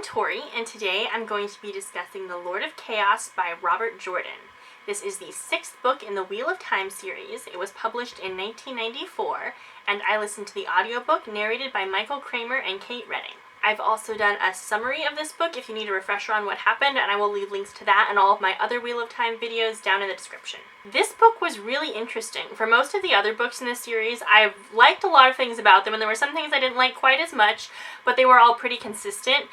I'm Tori, and today I'm going to be discussing The Lord of Chaos by Robert Jordan. This is the 6th book in the Wheel of Time series. It was published in 1994, and I listened to the audiobook narrated by Michael Kramer and Kate Redding. I've also done a summary of this book if you need a refresher on what happened, and I will leave links to that and all of my other Wheel of Time videos down in the description. This book was really interesting. For most of the other books in this series, I've liked a lot of things about them, and there were some things I didn't like quite as much, but they were all pretty consistent.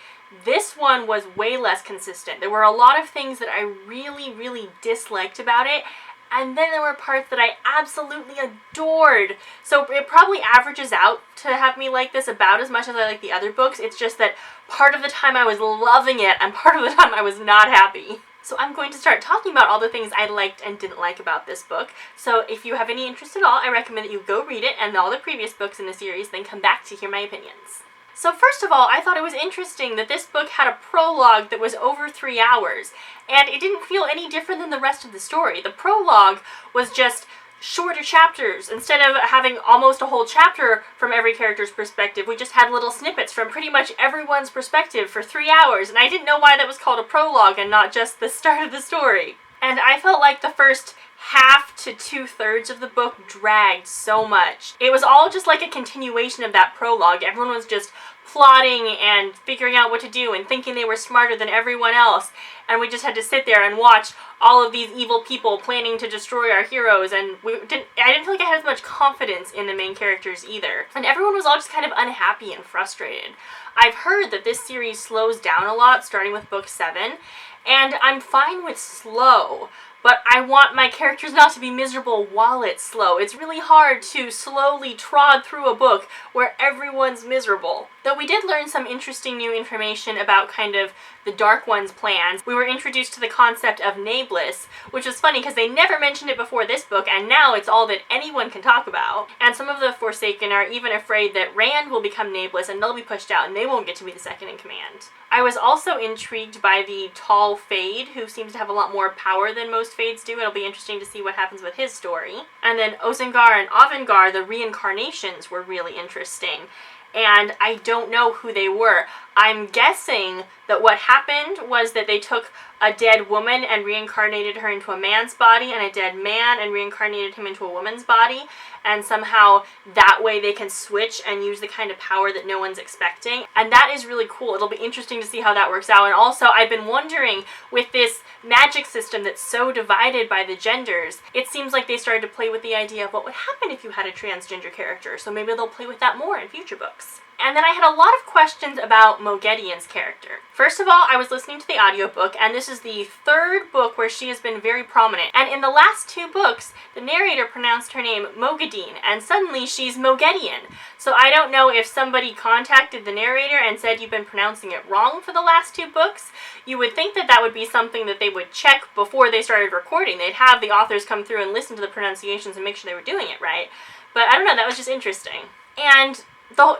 This one was way less consistent. There were a lot of things that I really disliked about it, and then there were parts that I absolutely adored. So it probably averages out to have me like this about as much as I like the other books. It's just that part of the time I was loving it, and part of the time I was not happy. So I'm going to start talking about all the things I liked and didn't like about this book. So if you have any interest at all, I recommend that you go read it and all the previous books in the series, then come back to hear my opinions. So first of all, I thought it was interesting that this book had a prologue that was over 3 hours, and it didn't feel any different than the rest of the story. The prologue was just shorter chapters. Instead of having almost a whole chapter from every character's perspective, we just had little snippets from pretty much everyone's perspective for 3 hours, and I didn't know why that was called a prologue and not just the start of the story. And I felt like the first half to 2/3 of the book dragged so much. It was all just like a continuation of that prologue. Everyone was just plotting and figuring out what to do and thinking they were smarter than everyone else, and we just had to sit there and watch all of these evil people planning to destroy our heroes, and I didn't feel like I had as much confidence in the main characters either. And everyone was all just kind of unhappy and frustrated. I've heard that this series slows down a lot, starting with book 7, and I'm fine with slow, but I want my characters not to be miserable while it's slow. It's really hard to slowly trod through a book where everyone's miserable. Though we did learn some interesting new information about kind of the Dark One's plans. We were introduced to the concept of Nameless, which was funny because they never mentioned it before this book, and now it's all that anyone can talk about. And some of the Forsaken are even afraid that Rand will become Nameless and they'll be pushed out and they won't get to be the second in command. I was also intrigued by the tall Fade, who seems to have a lot more power than most Fades do. It'll be interesting to see what happens with his story. And then Ozengar and Avengar, the reincarnations, were really interesting. And I don't know who they were. I'm guessing that what happened was that they took a dead woman and reincarnated her into a man's body, and a dead man and reincarnated him into a woman's body, and somehow that way they can switch and use the kind of power that no one's expecting. And that is really cool. It'll be interesting to see how that works out. And also, I've been wondering, with this magic system that's so divided by the genders, it seems like they started to play with the idea of what would happen if you had a transgender character, so maybe they'll play with that more in future books. And then I had a lot of questions about Moghedien's character. First of all, I was listening to the audiobook, and this is the 3rd book where she has been very prominent. And in the last 2 books, the narrator pronounced her name Moghedien, and suddenly she's Moghedien. So I don't know if somebody contacted the narrator and said you've been pronouncing it wrong for the last 2 books. You would think that that would be something that they would check before they started recording. They'd have the authors come through and listen to the pronunciations and make sure they were doing it right. But I don't know, that was just interesting. And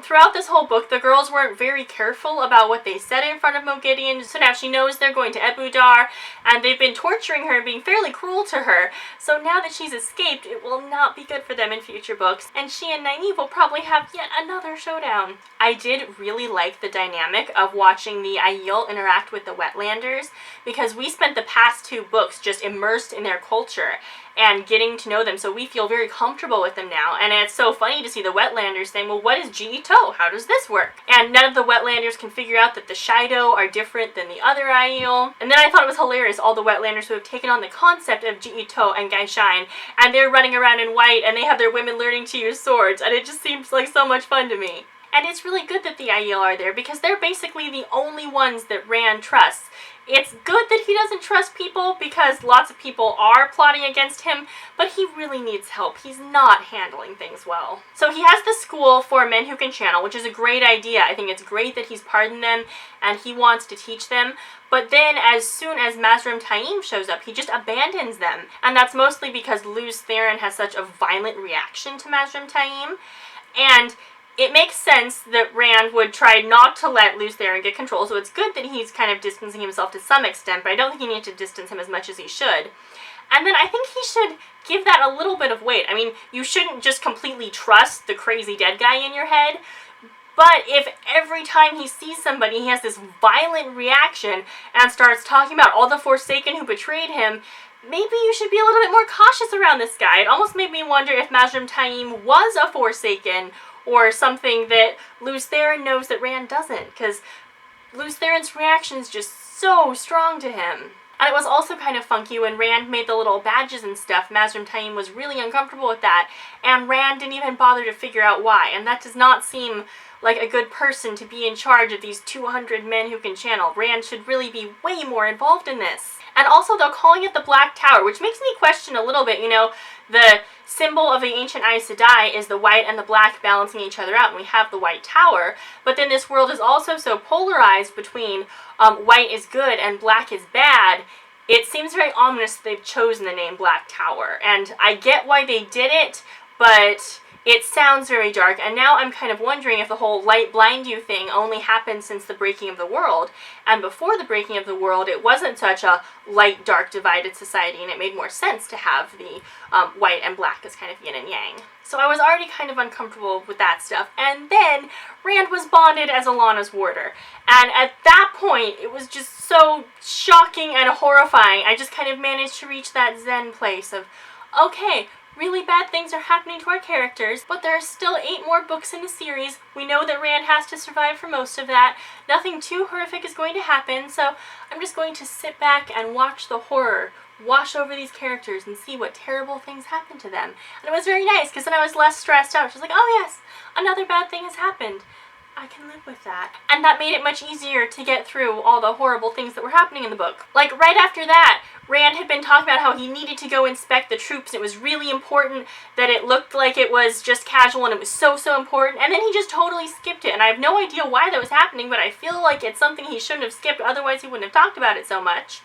throughout this whole book, the girls weren't very careful about what they said in front of Moghedien, so now she knows they're going to Ebudar, and they've been torturing her and being fairly cruel to her, so now that she's escaped, it will not be good for them in future books, and she and Nynaeve will probably have yet another showdown. I did really like the dynamic of watching the Aiel interact with the Wetlanders, because we spent the past 2 books just immersed in their culture, and getting to know them, so we feel very comfortable with them now. And it's so funny to see the Wetlanders saying, well, what is Ji'ito? How does this work? And none of the Wetlanders can figure out that the Shido are different than the other Aiel. And then I thought it was hilarious, all the Wetlanders who have taken on the concept of Ji'ito and Gaishain, and they're running around in white, and they have their women learning to use swords, and it just seems like so much fun to me. And it's really good that the Aiel are there, because they're basically the only ones that Rand trusts. It's good that he doesn't trust people, because lots of people are plotting against him, but he really needs help. He's not handling things well. So he has the school for men who can channel, which is a great idea. I think it's great that he's pardoned them, and he wants to teach them. But then as soon as Mazrim Taim shows up, he just abandons them. And that's mostly because Lews Therin has such a violent reaction to Mazrim Taim. And it makes sense that Rand would try not to let Lews Therin get control, so it's good that he's kind of distancing himself to some extent, but I don't think he needs to distance him as much as he should. And then I think he should give that a little bit of weight. I mean, you shouldn't just completely trust the crazy dead guy in your head, But if every time he sees somebody he has this violent reaction and starts talking about all the Forsaken who betrayed him, maybe you should be a little bit more cautious around this guy. It almost made me wonder if Mazrim Taim was a Forsaken, or something that Lews Therin knows that Rand doesn't, because Lews Therin's reaction is just so strong to him. And it was also kind of funky when Rand made the little badges and stuff. Mazrim Taim was really uncomfortable with that, and Rand didn't even bother to figure out why, and that does not seem like a good person to be in charge of these 200 men who can channel. Rand should really be way more involved in this. And also, they're calling it the Black Tower, which makes me question a little bit, you know, the symbol of the ancient Aes Sedai is the white and the black balancing each other out, and we have the White Tower, but then this world is also so polarized between white is good and black is bad. It seems very ominous that they've chosen the name Black Tower, and I get why they did it, but it sounds very dark, and now I'm kind of wondering if the whole light blind you thing only happened since the breaking of the world, and before the breaking of the world it wasn't such a light-dark divided society, and it made more sense to have the white and black as kind of yin and yang. So I was already kind of uncomfortable with that stuff, and then Rand was bonded as Alana's warder, and at that point it was just so shocking and horrifying. I just kind of managed to reach that zen place of, okay, really bad things are happening to our characters, but there are still 8 more books in the series. We know that Rand has to survive for most of that. Nothing too horrific is going to happen, so I'm just going to sit back and watch the horror wash over these characters and see what terrible things happen to them. And it was very nice, because then I was less stressed out. She was like, oh yes, another bad thing has happened. I can live with that. And that made it much easier to get through all the horrible things that were happening in the book. Like, right after that, Rand had been talking about how he needed to go inspect the troops. It was really important that it looked like it was just casual, and it was so important. And then he just totally skipped it. And I have no idea why that was happening, but I feel like it's something he shouldn't have skipped, otherwise he wouldn't have talked about it so much.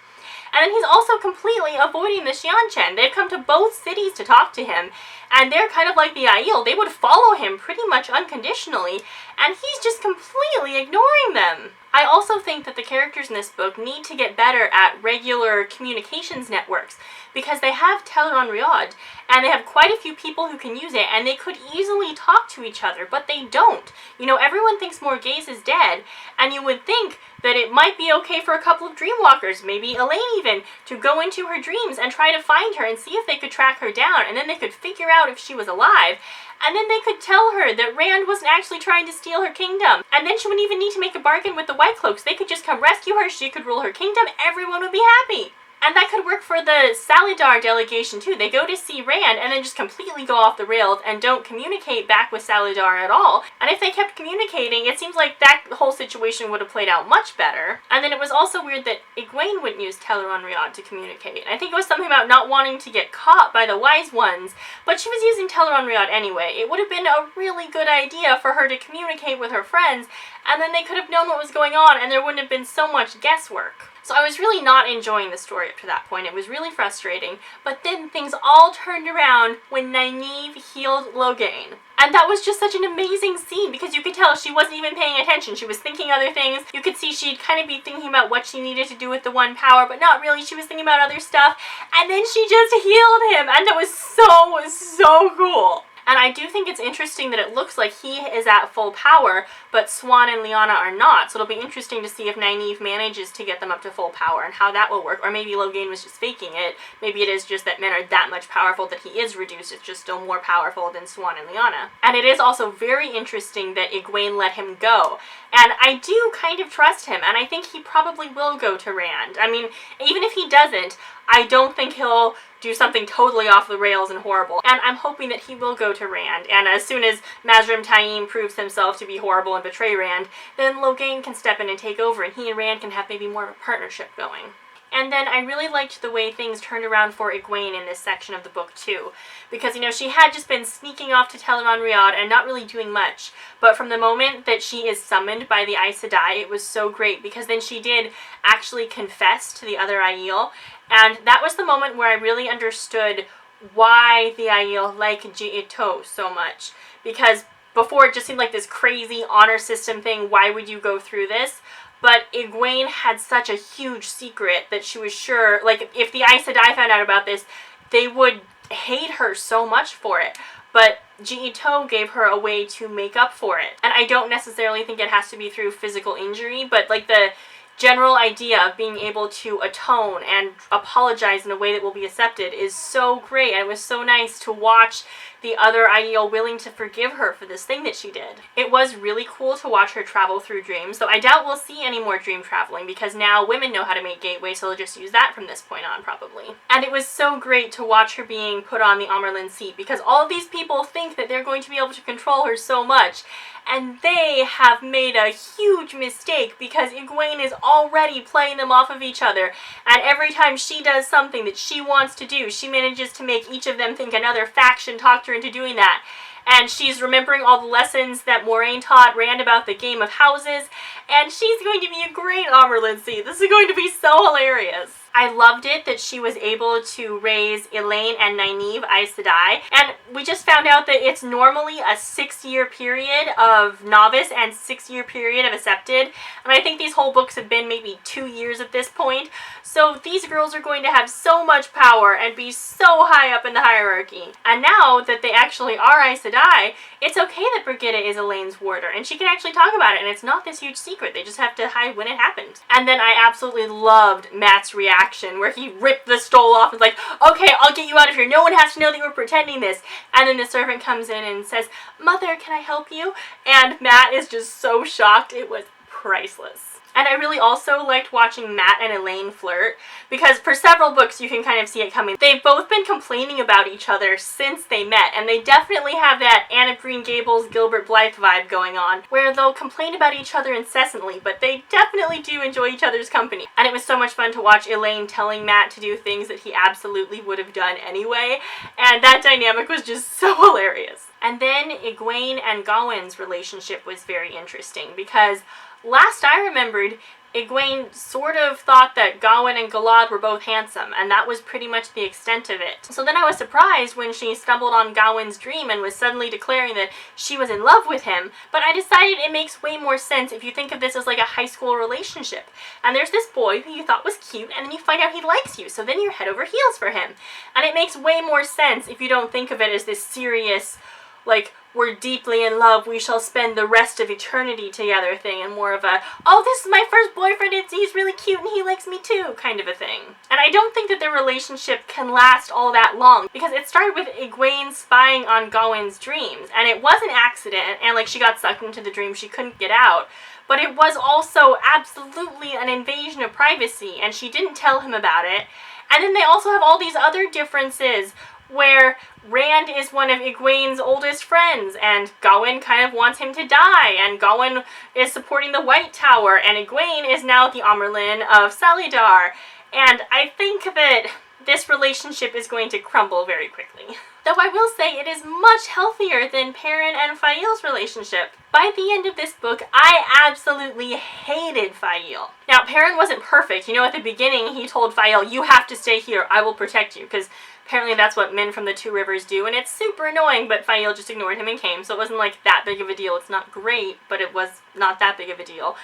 And then he's also completely avoiding the Xianchen. They've come to both cities to talk to him, and they're kind of like the Aiel. They would follow him pretty much unconditionally, and he's just completely ignoring them. I also think that the characters in this book need to get better at regular communications networks, because they have Teleron-Riad, and they have quite a few people who can use it, and they could easily talk to each other, but they don't. You know, everyone thinks Morghese is dead, and you would think that it might be okay for a couple of Dreamwalkers, maybe Elaine even, to go into her dreams and try to find her and see if they could track her down, and then they could figure out if she was alive, and then they could tell her that Rand wasn't actually trying to steal her kingdom, and then she wouldn't even need to make a bargain with the White Cloaks. They could just come rescue her, she could rule her kingdom, everyone would be happy. And that could work for the Salidar delegation too. They go to see Rand and then just completely go off the rails and don't communicate back with Salidar at all. And if they kept communicating, it seems like that whole situation would have played out much better. And then it was also weird that Egwene wouldn't use Teleron-Riad to communicate. I think it was something about not wanting to get caught by the Wise Ones, but she was using Teleron-Riad anyway. It would have been a really good idea for her to communicate with her friends, and then they could have known what was going on and there wouldn't have been so much guesswork. So I was really not enjoying the story up to that point. It was really frustrating. But then things all turned around when Nynaeve healed Logain. And that was just such an amazing scene, because you could tell she wasn't even paying attention. She was thinking other things. You could see she'd kind of be thinking about what she needed to do with the one power, but not really. She was thinking about other stuff. And then she just healed him. And that was so cool. And I do think it's interesting that it looks like he is at full power, but Swan and Lyanna are not. So it'll be interesting to see if Nynaeve manages to get them up to full power and how that will work. Or maybe Logain was just faking it. Maybe it is just that men are that much powerful that he is reduced. It's just still more powerful than Swan and Lyanna. And it is also very interesting that Egwene let him go. And I do kind of trust him, and I think he probably will go to Rand. I mean, even if he doesn't, I don't think he'll do something totally off the rails and horrible. And I'm hoping that he will go to Rand, and as soon as Mazrim Taim proves himself to be horrible and betray Rand, then Logain can step in and take over, and he and Rand can have maybe more of a partnership going. And then I really liked the way things turned around for Egwene in this section of the book too. Because, you know, she had just been sneaking off to Teleron-Riad and not really doing much. But from the moment that she is summoned by the Aes Sedai, it was so great, because then she did actually confess to the other Aiel. And that was the moment where I really understood why the Aiel like Ji'ito so much. Because before it just seemed like this crazy honor system thing, why would you go through this? But Egwene had such a huge secret that she was sure, like, if the Aes Sedai found out about this, they would hate her so much for it. But Ji-Ito gave her a way to make up for it. And I don't necessarily think it has to be through physical injury, but like the general idea of being able to atone and apologize in a way that will be accepted is so great, and it was so nice to watch the other Aiel willing to forgive her for this thing that she did. It was really cool to watch her travel through dreams, though I doubt we'll see any more dream traveling because now women know how to make gateways, so they'll just use that from this point on probably. And it was so great to watch her being put on the Amyrlin seat because all of these people think that they're going to be able to control her so much, and they have made a huge mistake because Egwene is already playing them off of each other, and every time she does something that she wants to do, she manages to make each of them think another faction talked her into doing that. And she's remembering all the lessons that Moraine taught Rand about the game of houses, and she's going to be a great Amyrlin seat. This is going to be so hilarious. I loved it that she was able to raise Elaine and Nynaeve Aes Sedai, and we just found out that it's normally a 6-year period of novice and 6-year period of accepted, and I think these whole books have been maybe 2 years at this point, so these girls are going to have so much power and be so high up in the hierarchy. And now that they actually are Aes Sedai, it's okay that Brigitte is Elaine's warder, and she can actually talk about it, and it's not this huge secret. They just have to hide when it happened. And then I absolutely loved Matt's reaction where he ripped the stole off and was like, okay, I'll get you out of here. No one has to know that you were pretending this. And then the servant comes in and says, Mother, can I help you? And Matt is just so shocked. It was priceless. And I really also liked watching Matt and Elaine flirt, because for several books you can kind of see it coming. They've both been complaining about each other since they met, and they definitely have that Anne of Green Gables, Gilbert Blythe vibe going on, where they'll complain about each other incessantly, but they definitely do enjoy each other's company. And it was so much fun to watch Elaine telling Matt to do things that he absolutely would have done anyway, and that dynamic was just so hilarious. And then Egwene and Gawain's relationship was very interesting, because last I remembered, Egwene sort of thought that Gawain and Galad were both handsome, and that was pretty much the extent of it. So then I was surprised when she stumbled on Gawain's dream and was suddenly declaring that she was in love with him, but I decided it makes way more sense if you think of this as like a high school relationship. And there's this boy who you thought was cute, and then you find out he likes you, so then you're head over heels for him. And it makes way more sense if you don't think of it as this serious, like, we're deeply in love, we shall spend the rest of eternity together thing, and more of a, oh, this is my first boyfriend, he's really cute and he likes me too, kind of a thing. And I don't think that their relationship can last all that long, because it started with Egwene spying on Gawain's dreams, and it was an accident, and like she got sucked into the dream, she couldn't get out. But it was also absolutely an invasion of privacy, and she didn't tell him about it. And then they also have all these other differences, where Rand is one of Egwene's oldest friends, and Gawain kind of wants him to die, and Gawain is supporting the White Tower, and Egwene is now the Amyrlin of Salidar. And I think that this relationship is going to crumble very quickly. Though I will say it is much healthier than Perrin and Fael's relationship. By the end of this book, I absolutely hated Fael. Now, Perrin wasn't perfect. You know, at the beginning, he told Fael, you have to stay here, I will protect you, because apparently that's what men from the Two Rivers do, and it's super annoying, but Fael just ignored him and came, so it wasn't like that big of a deal. It's not great, but it was not that big of a deal.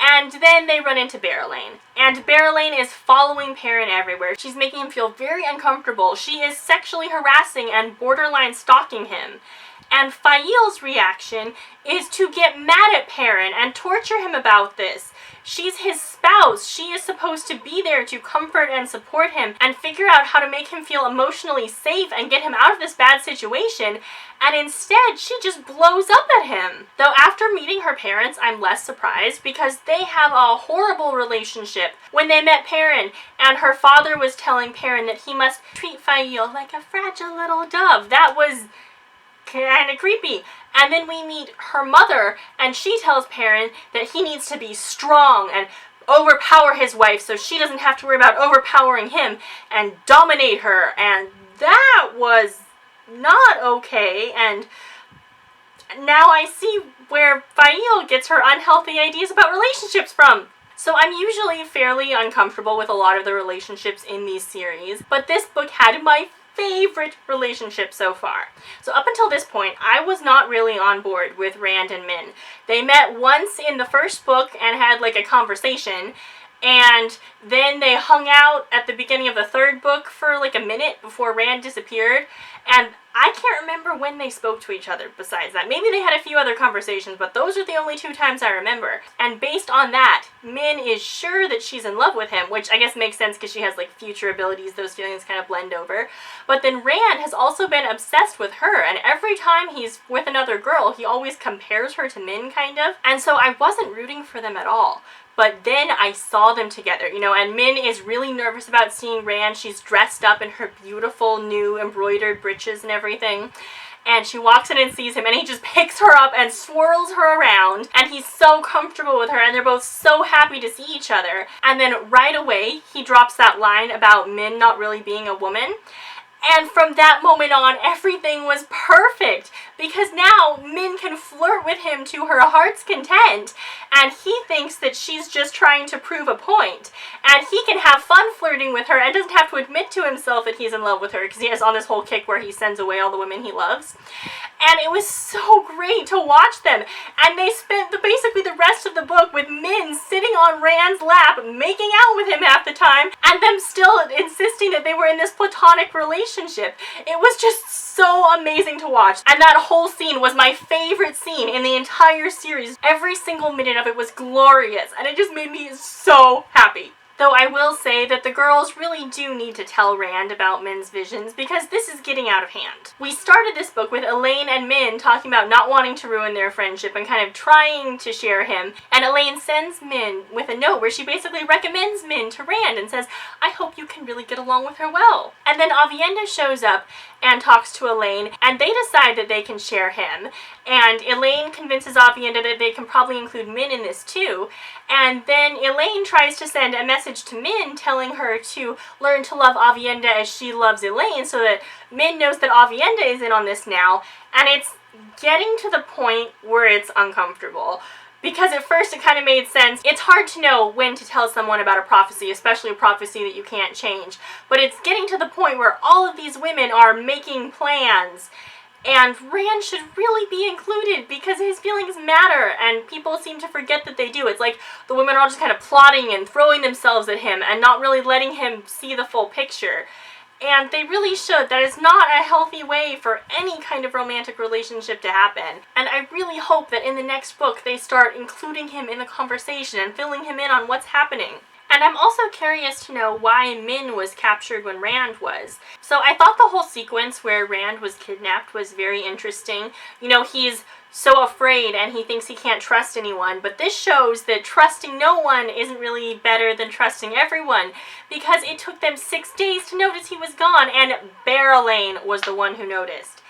And then they run into Berelain. And Berelain is following Perrin everywhere. She's making him feel very uncomfortable. She is sexually harassing and borderline stalking him. And Fael's reaction is to get mad at Perrin and torture him about this. She's his spouse. She is supposed to be there to comfort and support him and figure out how to make him feel emotionally safe and get him out of this bad situation. And instead, she just blows up at him. Though after meeting her parents, I'm less surprised because they have a horrible relationship. When they met Perrin, and her father was telling Perrin that he must treat Fael like a fragile little dove. That was kind of creepy. And then we meet her mother, and she tells Perrin that he needs to be strong and overpower his wife so she doesn't have to worry about overpowering him and dominate her. And that was not okay, and now I see where Fael gets her unhealthy ideas about relationships from. So I'm usually fairly uncomfortable with a lot of the relationships in these series, but this book had my favorite relationship so far. So up until this point, I was not really on board with Rand and Min. They met once in the first book and had like a conversation, and then they hung out at the beginning of the third book for like a minute before Rand disappeared, and I can't remember when they spoke to each other besides that. Maybe they had a few other conversations, but those are the only 2 times I remember. And based on that, Min is sure that she's in love with him, which I guess makes sense because she has like future abilities, those feelings kind of blend over. But then Rand has also been obsessed with her, and every time he's with another girl, he always compares her to Min, kind of. And so I wasn't rooting for them at all. But then I saw them together, you know, and Min is really nervous about seeing Rand. She's dressed up in her beautiful new embroidered breeches and everything. And she walks in and sees him, and he just picks her up and swirls her around. And he's so comfortable with her, and they're both so happy to see each other. And then right away, he drops that line about Min not really being a woman. And from that moment on, everything was perfect, because now Min can flirt with him to her heart's content, and he thinks that she's just trying to prove a point. And he can have fun flirting with her and doesn't have to admit to himself that he's in love with her, because he is on this whole kick where he sends away all the women he loves. And it was so great to watch them. And they spent basically the rest of the book with Min sitting on Rand's lap, making out with him half the time, and them still insisting that they were in this platonic relationship. It was just so amazing to watch. And that whole scene was my favorite scene in the entire series. Every single minute of it was glorious, and it just made me so happy. Though I will say that the girls really do need to tell Rand about Min's visions, because this is getting out of hand. We started this book with Elaine and Min talking about not wanting to ruin their friendship and kind of trying to share him, and Elaine sends Min with a note where she basically recommends Min to Rand and says, I hope you can really get along with her well. And then Aviendha shows up and talks to Elaine, and they decide that they can share him. And Elaine convinces Aviendha that they can probably include Min in this too. And then Elaine tries to send a message to Min telling her to learn to love Aviendha as she loves Elaine, so that Min knows that Aviendha is in on this now. And it's getting to the point where it's uncomfortable. Because at first it kind of made sense. It's hard to know when to tell someone about a prophecy, especially a prophecy that you can't change. But it's getting to the point where all of these women are making plans. And Rand should really be included because his feelings matter, and people seem to forget that they do. It's like the women are all just kind of plotting and throwing themselves at him and not really letting him see the full picture. And they really should. That is not a healthy way for any kind of romantic relationship to happen. And I really hope that in the next book they start including him in the conversation and filling him in on what's happening. And I'm also curious to know why Min was captured when Rand was. So I thought the whole sequence where Rand was kidnapped was very interesting. You know, he's so afraid and he thinks he can't trust anyone, but this shows that trusting no one isn't really better than trusting everyone, because it took them 6 days to notice he was gone, and Barrelane was the one who noticed.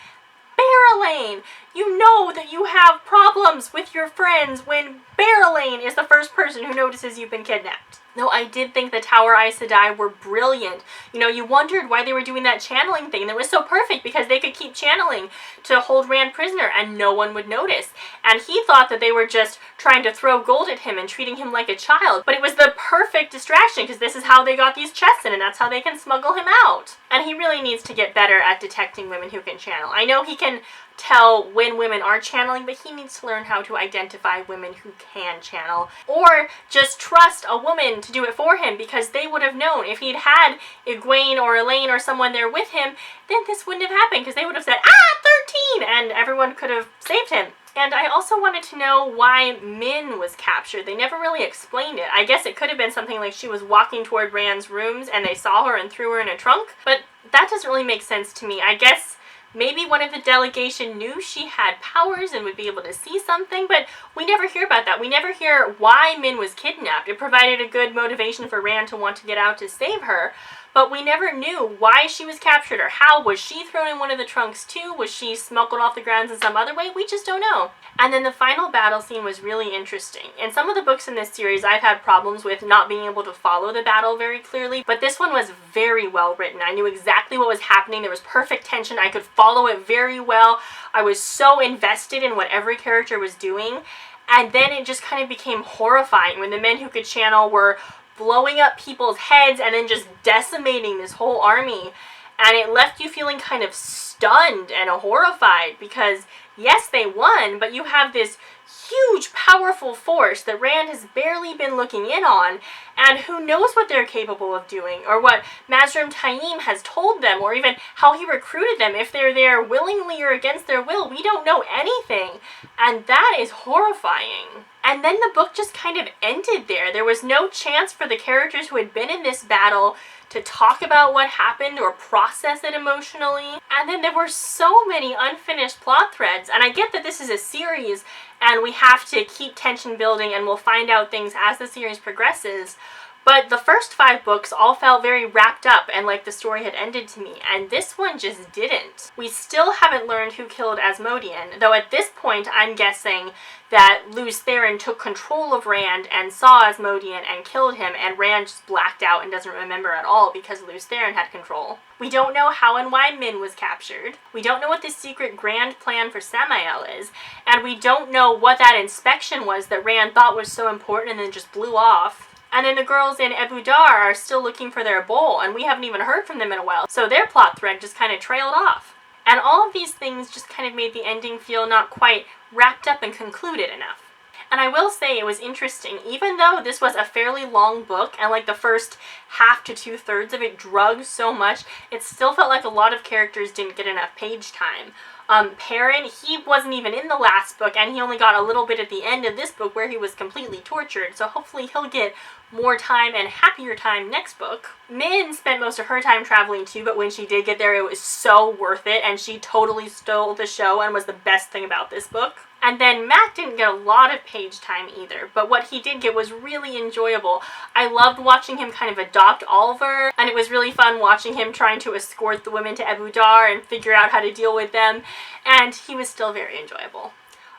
Barrelane! You know that you have problems with your friends when Barrelane is the first person who notices you've been kidnapped. No, I did think the Tower Aes Sedai were brilliant. You know, you wondered why they were doing that channeling thing, and it was so perfect because they could keep channeling to hold Rand prisoner and no one would notice. And he thought that they were just trying to throw gold at him and treating him like a child, but it was the perfect distraction because this is how they got these chests in and that's how they can smuggle him out. And he really needs to get better at detecting women who can channel. I know he can tell when women are channeling, but he needs to learn how to identify women who can channel, or just trust a woman to do it for him, because they would have known. If he'd had Egwene or Elaine or someone there with him, then this wouldn't have happened, because they would have said, 13, and everyone could have saved him. And I also wanted to know why Min was captured. They never really explained it. I guess it could have been something like she was walking toward Rand's rooms and they saw her and threw her in a trunk, but that doesn't really make sense to me. I guess maybe one of the delegation knew she had powers and would be able to see something, but we never hear about that. We never hear why Min was kidnapped. It provided a good motivation for Rand to want to get out to save her, but we never knew why she was captured or how. Was she thrown in one of the trunks too? Was she smuggled off the grounds in some other way? We just don't know. And then the final battle scene was really interesting. In some of the books in this series, I've had problems with not being able to follow the battle very clearly, but this one was very well written. I knew exactly what was happening. There was perfect tension. I could follow it very well. I was so invested in what every character was doing. And then it just kind of became horrifying when the men who could channel were blowing up people's heads and then just decimating this whole army. And it left you feeling kind of stunned and horrified because, yes, they won, but you have this huge, powerful force that Rand has barely been looking in on, and who knows what they're capable of doing, or what Mazrim Taim has told them, or even how he recruited them. If they're there willingly or against their will, we don't know anything, and that is horrifying. And then the book just kind of ended there. There was no chance for the characters who had been in this battle to talk about what happened or process it emotionally. And then there were so many unfinished plot threads. And I get that this is a series and we have to keep tension building and we'll find out things as the series progresses. But the first 5 books all felt very wrapped up and like the story had ended to me, and this one just didn't. We still haven't learned who killed Asmodean, though at this point I'm guessing that Lews Therin took control of Rand and saw Asmodean and killed him, and Rand just blacked out and doesn't remember at all because Lews Therin had control. We don't know how and why Min was captured. We don't know what the secret grand plan for Samael is, and we don't know what that inspection was that Rand thought was so important and then just blew off. And then the girls in Ebu Dar are still looking for their bowl, and we haven't even heard from them in a while, so their plot thread just kind of trailed off. And all of these things just kind of made the ending feel not quite wrapped up and concluded enough. And I will say it was interesting, even though this was a fairly long book, and like the first half to 2/3 of it drug so much, it still felt like a lot of characters didn't get enough page time. Perrin, he wasn't even in the last book, and he only got a little bit at the end of this book where he was completely tortured, so hopefully he'll get more time and happier time next book. Min spent most of her time traveling too, but when she did get there, it was so worth it, and she totally stole the show and was the best thing about this book. And then Matt didn't get a lot of page time either, but what he did get was really enjoyable. I loved watching him kind of adopt Oliver, and it was really fun watching him trying to escort the women to Ebu Dar and figure out how to deal with them, and he was still very enjoyable.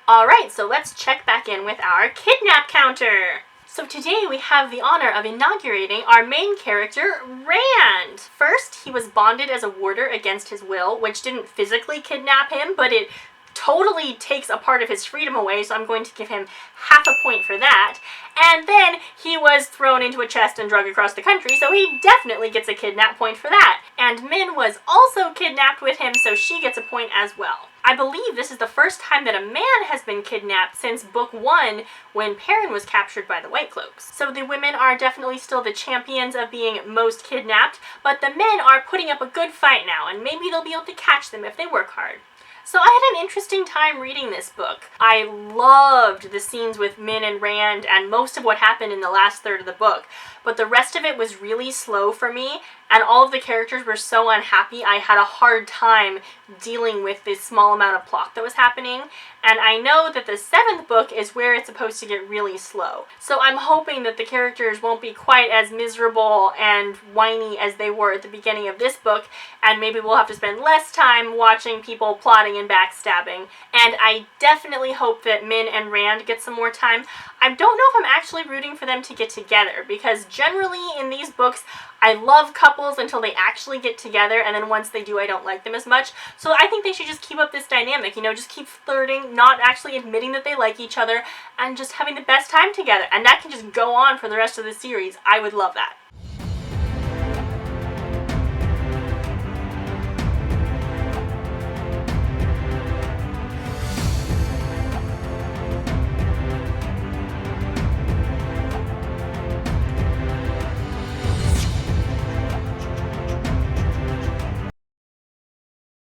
Alright, so let's check back in with our Kidnap Counter! So today we have the honor of inaugurating our main character, Rand! First, he was bonded as a warder against his will, which didn't physically kidnap him, but it totally takes a part of his freedom away, so I'm going to give him half a point for that. And then he was thrown into a chest and dragged across the country, so he definitely gets a kidnap point for that. And Min was also kidnapped with him, so she gets a point as well. I believe this is the first time that a man has been kidnapped since book 1, when Perrin was captured by the White Cloaks. So the women are definitely still the champions of being most kidnapped, but the men are putting up a good fight now, and maybe they'll be able to catch them if they work hard. So I had an interesting time reading this book. I loved the scenes with Min and Rand and most of what happened in the last third of the book, but the rest of it was really slow for me, and all of the characters were so unhappy I had a hard time dealing with this small amount of plot that was happening, and I know that the 7th book is where it's supposed to get really slow. So I'm hoping that the characters won't be quite as miserable and whiny as they were at the beginning of this book, and maybe we'll have to spend less time watching people plotting and backstabbing. And I definitely hope that Min and Rand get some more time. I don't know if I'm actually rooting for them to get together, because generally in these books I love couples until they actually get together, and then once they do I don't like them as much. So I think they should just keep up this dynamic, you know, just keep flirting, not actually admitting that they like each other, and just having the best time together. And that can just go on for the rest of the series. I would love that.